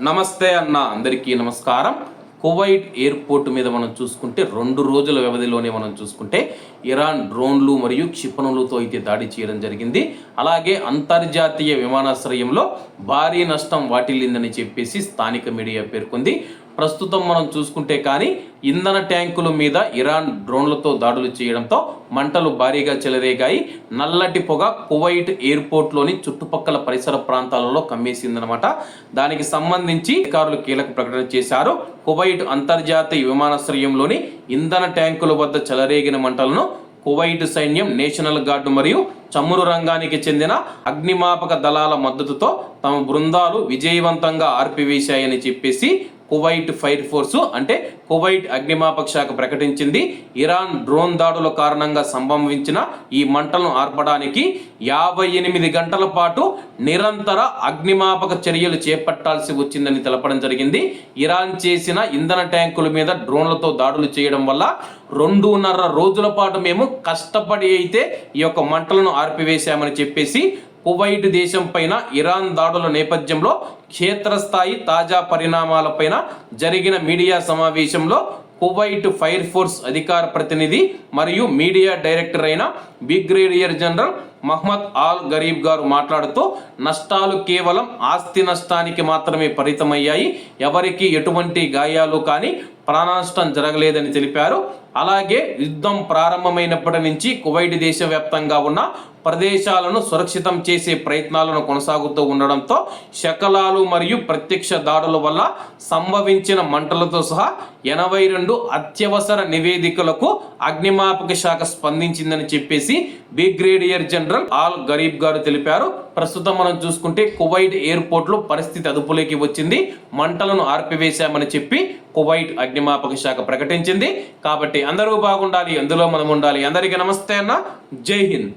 నమస్తే అన్న అందరికీ నమస్కారం. కువైట్ ఎయిర్పోర్ట్ మీద మనం చూసుకుంటే 2 రోజుల వ్యవధిలోనే మనం చూసుకుంటే ఇరాన్ డ్రోన్లు మరియు క్షిపణులతో అయితే దాడి చేయడం జరిగింది. అలాగే అంతర్జాతీయ విమానాశ్రయంలో భారీ నష్టం వాటిల్లిందని చెప్పేసి స్థానిక మీడియా పేర్కొంది. ప్రస్తుతం మనం చూసుకుంటే కానీ ఇంధన ట్యాంకుల మీద ఇరాన్ డ్రోన్లతో దాడులు చేయడంతో మంటలు భారీగా చెలరేగాయి. నల్లటి పొగ కువైట్ ఎయిర్పోర్ట్లోని చుట్టుపక్కల పరిసర ప్రాంతాలలో కమ్మేసిందనమాట. దానికి సంబంధించి అధికారులు కీలక ప్రకటన చేశారు. కువైట్ అంతర్జాతీయ విమానాశ్రయంలోని ఇంధన ట్యాంకుల వద్ద చెలరేగిన మంటలను కువైట్ సైన్యం, నేషనల్ గార్డు మరియు చమురు రంగానికి చెందిన అగ్నిమాపక దళాల మద్దతుతో తమ బృందాలు విజయవంతంగా ఆర్పివేశాయని చెప్పేసి కువైట్ ఫైర్ ఫోర్సు అంటే కువైట్ అగ్నిమాపక శాఖ ప్రకటించింది. ఇరాన్ డ్రోన్ దాడుల కారణంగా సంభవించిన ఈ మంటలను ఆర్పడానికి 58 గంటల పాటు నిరంతర అగ్నిమాపక చర్యలు చేపట్టాల్సి వచ్చిందని తెలపడం జరిగింది. ఇరాన్ చేసిన ఇంధన ట్యాంకుల మీద డ్రోన్లతో దాడులు చేయడం వల్ల 2.5 రోజుల పాటు మేము కష్టపడి అయితే ఈ యొక్క మంటలను ఆర్పివేశామని చెప్పేసి కువైట్ దేశం పైన ఇరాన్ దాడుల నేపథ్యంలో క్షేత్రస్థాయి తాజా పరిణామాలపైన జరిగిన మీడియా సమావేశంలో కువైట్ ఫైర్ ఫోర్స్ అధికార ప్రతినిధి మరియు మీడియా డైరెక్టర్ అయిన brigadier general Mohammed Al Gharib గారు మాట్లాడుతూ నష్టాలు కేవలం ఆస్తి నష్టానికి మాత్రమే పరిమితమయ్యాయి, ఎవరికి ఎటువంటి గాయాలు కానీ ప్రాణనష్టం జరగలేదని తెలిపారు. అలాగే యుద్ధం ప్రారంభమైనప్పటి నుంచి కువైట్ దేశవ్యాప్తంగా ఉన్న ప్రదేశాలను సురక్షితం చేసే ప్రయత్నాలను కొనసాగుతూ ఉండడంతో శకలాలు మరియు ప్రత్యక్ష దాడుల వల్ల సంభవించిన మంటలతో సహా 82 అత్యవసర నివేదికలకు అగ్నిమాపక శాఖ స్పందించిందని చెప్పేసి బ్రిగేడియర్ జనరల్ ఆల్ గరీబ్ గారు తెలిపారు. ప్రస్తుతం మనం చూసుకుంటే కువైట్ ఎయిర్పోర్ట్లో పరిస్థితి అదుపులోకి వచ్చింది. మంటలను ఆర్పివేశామని చెప్పి కువైట్ అగ్నిమాపక శాఖ ప్రకటించింది. కాబట్టి అందరూ బాగుండాలి, అందులో మనం ఉండాలి. అందరికీ నమస్తే అన్న, జై హింద్.